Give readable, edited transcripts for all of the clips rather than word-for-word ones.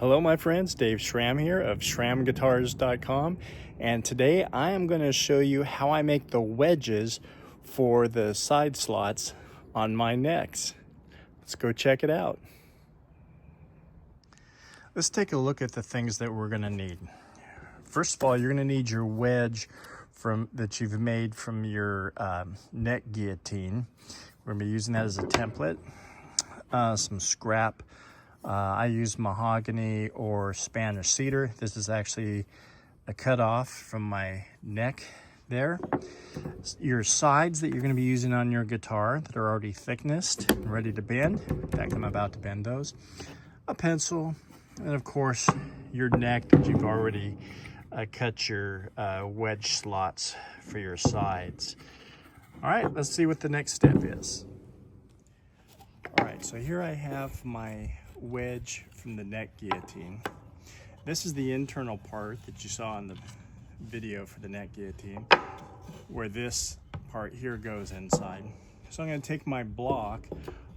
Hello my friends, Dave Schramm here of SchrammGuitars.com, and today I am going to show you how I make the wedges for the side slots on my necks. Let's go check it out. Let's take a look at the things that we're going to need. First of all, you're going to need your wedge that you've made from your neck guillotine. We're going to be using that as a template. Some scrap. I use mahogany or Spanish cedar. This is actually a cut off from my neck there. Your sides that you're going to be using on your guitar that are already thicknessed and ready to bend. In fact, I'm about to bend those. A pencil, and of course your neck that you've already cut your wedge slots for your sides. All right, let's see what the next step is. All right, so here I have my wedge from the neck guillotine. This is the internal part that you saw in the video for the neck guillotine, where this part here goes inside. So I'm going to take my block,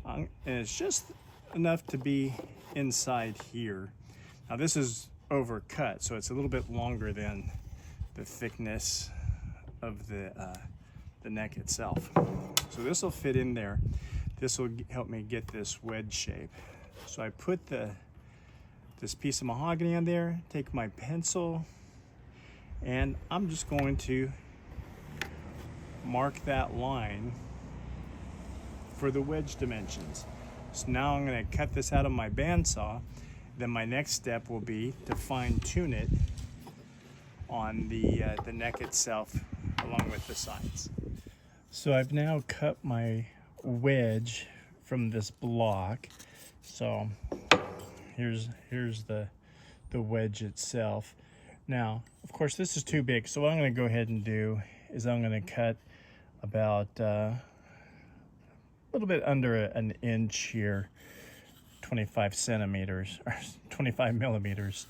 and it's just enough to be inside here. Now this is overcut, so it's a little bit longer than the thickness of the neck itself. So this will fit in there. This will help me get this wedge shape. So I put this piece of mahogany on there, take my pencil, and I'm just going to mark that line for the wedge dimensions. So now I'm going to cut this out of my bandsaw. Then my next step will be to fine tune it on the neck itself along with the sides. So I've now cut my wedge from this block. So here's the wedge itself. Now, of course, this is too big, so what I'm going to go ahead and do is I'm going to cut about a little bit under an inch here, 25 centimeters or 25 millimeters.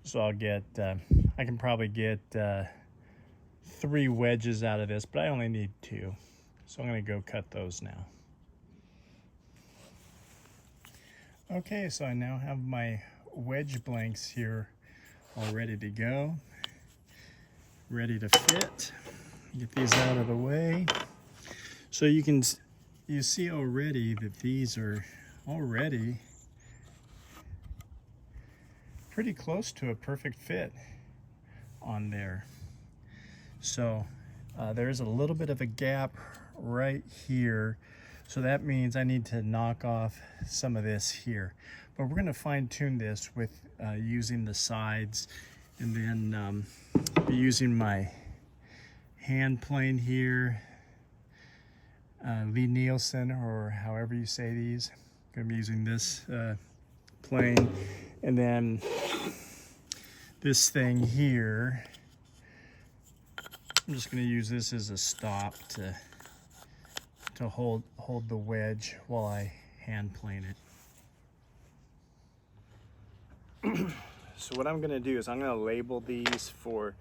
So I'll get, I can probably get 3 wedges out of this, but I only need 2. So I'm going to go cut those now. Okay, so I now have my wedge blanks here all ready to go, ready to fit. Get these out of the way. So you see already that these are already pretty close to a perfect fit on there. So there's a little bit of a gap right here. So that means I need to knock off some of this here. But we're going to fine tune this with using the sides, and then be using my hand plane here, Lee Nielsen, or however you say these. I'm going to be using this plane, and then this thing here. I'm just going to use this as a stop to hold the wedge while I hand plane it. So what I'm going to do is I'm going to label these for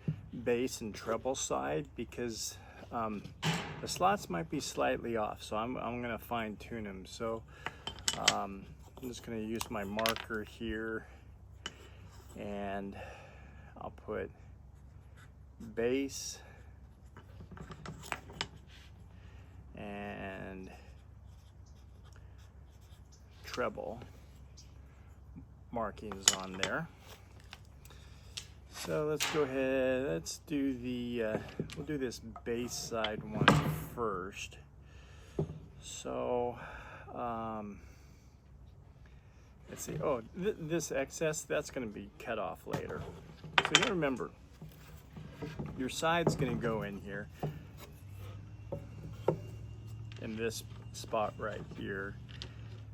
bass and treble side, because the slots might be slightly off, so I'm going to fine tune them. So I'm just going to use my marker here, and I'll put bass and treble markings on there. So let's go ahead, let's do we'll do this bass side one first. So let's see, this excess, that's going to be cut off later. So you gotta remember, your side's going to go in here, in this spot right here.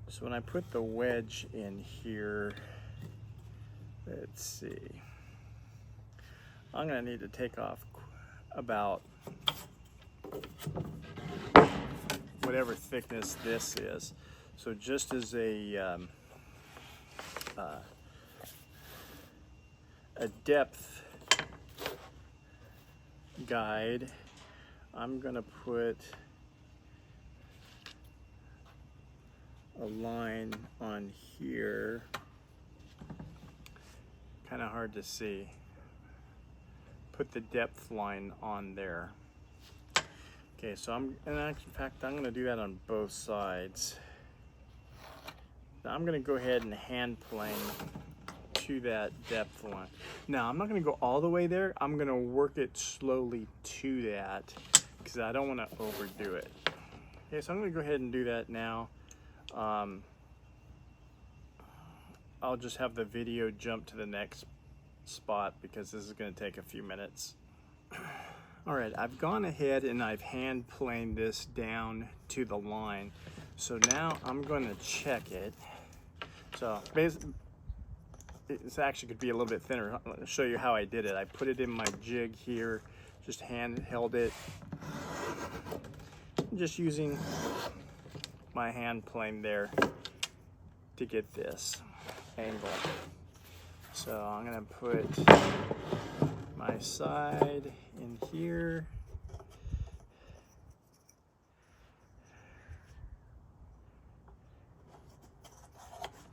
So when I put the wedge in here, let's see, I'm going to need to take off about whatever thickness this is. So just as a depth guide, I'm going to put a line on here. Kind of hard to see. Put the depth line on there. Okay, so in fact, I'm gonna do that on both sides. Now I'm gonna go ahead and hand plane to that depth line. Now I'm not gonna go all the way there. I'm gonna work it slowly to that because I don't wanna overdo it. Okay, so I'm gonna go ahead and do that now. I'll just have the video jump to the next spot because this is gonna take a few minutes. All right, I've gone ahead and I've hand planed this down to the line. So now I'm going to check it. So basically, this actually could be a little bit thinner. I'll show you how I did it. I put it in my jig here, just hand held it. Just using my hand plane there to get this angle. So I'm going to put my side in here.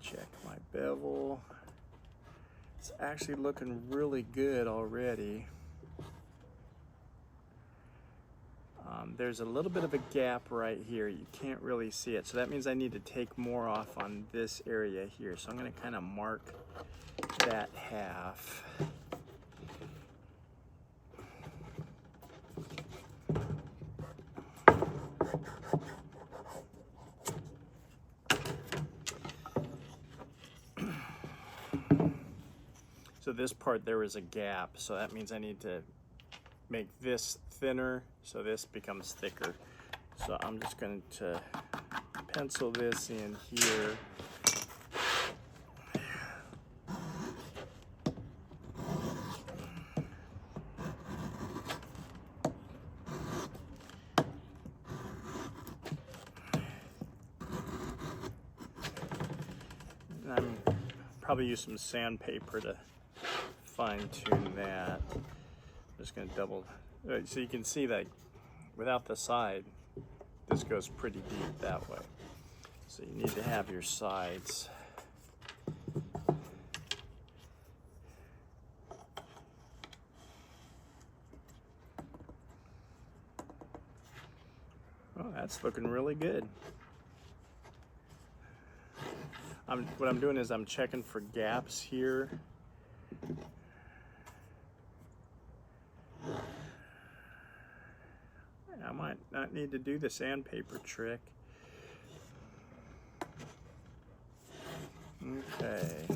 Check my bevel. It's actually looking really good already. There's a little bit of a gap right here. You can't really see it. So that means I need to take more off on this area here. So I'm going to kind of mark that half. So this part there is a gap, so that means I need to make this thinner so this becomes thicker. So I'm just going to pencil this in here. And I'm probably use some sandpaper to fine-tune that. I'm just going to double, so you can see that without the side, this goes pretty deep that way. So you need to have your sides. Oh, that's looking really good. What I'm doing is I'm checking for gaps here. I might not need to do the sandpaper trick. Okay.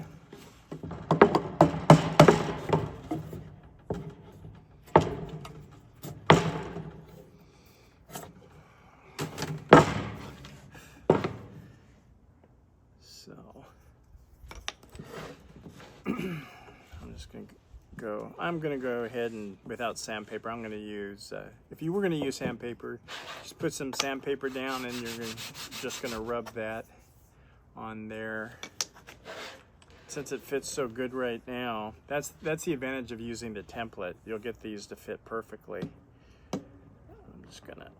So I'm going to go ahead and, without sandpaper, I'm going to use, if you were going to use sandpaper, just put some sandpaper down and you're just going to rub that on there. Since it fits so good right now, that's the advantage of using the template. You'll get these to fit perfectly. I'm just going to,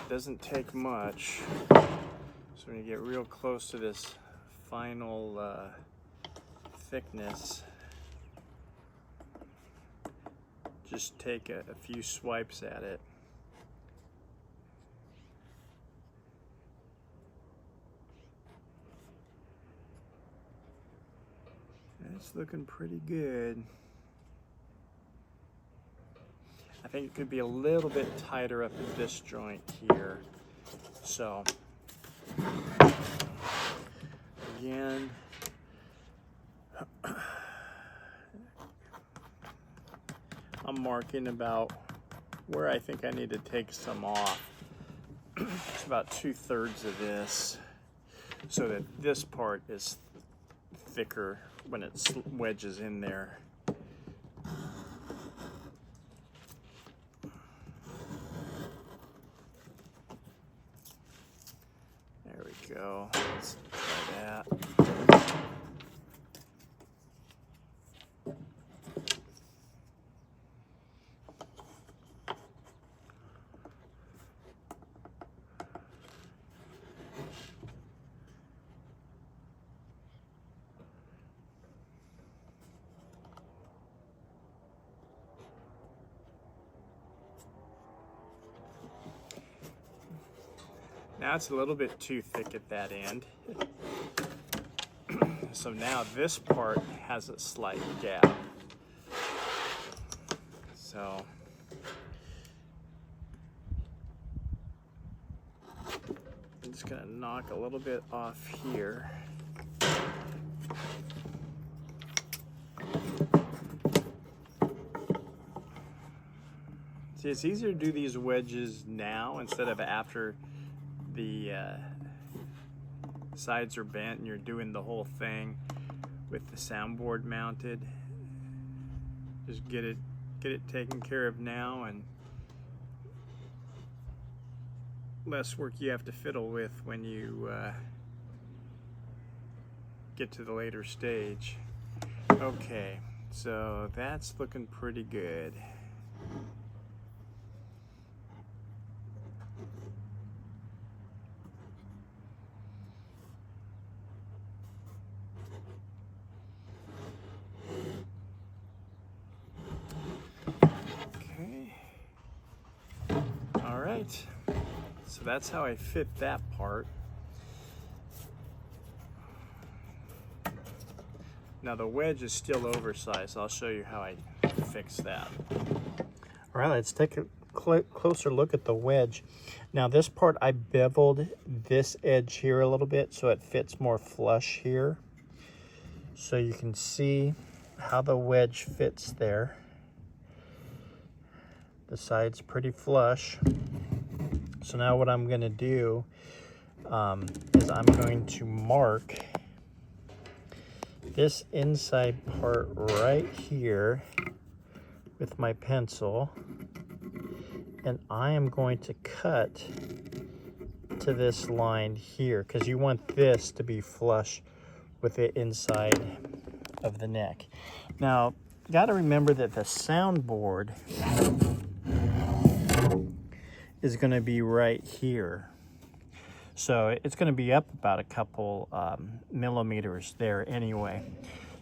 doesn't take much. So when you get real close to this final thickness, just take a few swipes at it. It's looking pretty good. I think it could be a little bit tighter up at this joint here. So again, I'm marking about where I think I need to take some off. It's about 2/3 of this, so that this part is thicker when it wedges in there. There we go. Let's try that. Now it's a little bit too thick at that end. So now this part has a slight gap. So I'm just gonna knock a little bit off here. See, it's easier to do these wedges now instead of after the sides are bent and you're doing the whole thing with the soundboard mounted. Just get it taken care of now, and less work you have to fiddle with when you get to the later stage. Okay, so that's looking pretty good. So that's how I fit that part. Now the wedge is still oversized, so I'll show you how I fix that. All right, let's take a closer look at the wedge. Now this part, I beveled this edge here a little bit so it fits more flush here. So you can see how the wedge fits there. The side's pretty flush. So now what I'm going to do is I'm going to mark this inside part right here with my pencil, and I am going to cut to this line here because you want this to be flush with the inside of the neck. Now, you got to remember that the soundboard is going to be right here. So it's going to be up about a couple millimeters there anyway.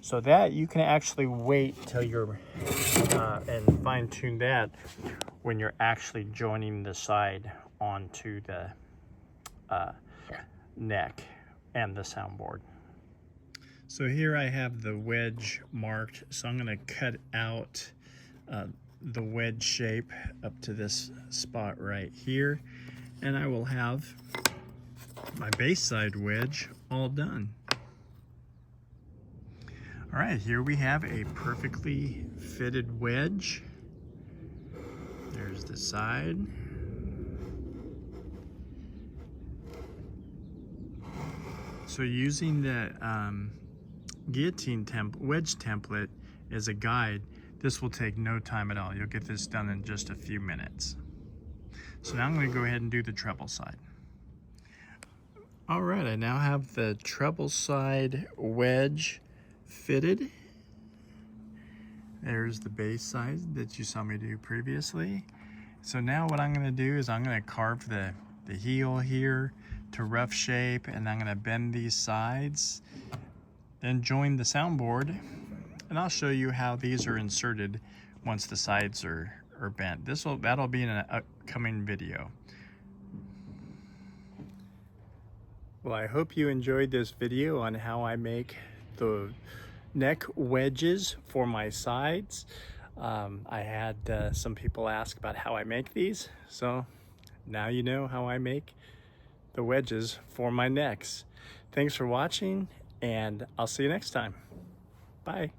So that you can actually wait till you're and fine tune that when you're actually joining the side onto the neck and the soundboard. So here I have the wedge marked. So I'm going to cut out the wedge shape up to this spot right here, and I will have my base side wedge all done. All right, here we have a perfectly fitted wedge. There's the side. So using the guillotine wedge template as a guide, this will take no time at all. You'll get this done in just a few minutes. So now I'm going to go ahead and do the treble side. All right, I now have the treble side wedge fitted. There's the base side that you saw me do previously. So now what I'm going to do is I'm going to carve the heel here to rough shape, and I'm going to bend these sides, then join the soundboard. And I'll show you how these are inserted once the sides are bent. That'll be in an upcoming video. Well, I hope you enjoyed this video on how I make the neck wedges for my sides. I had some people ask about how I make these, so now you know how I make the wedges for my necks. Thanks for watching, and I'll see you next time. Bye.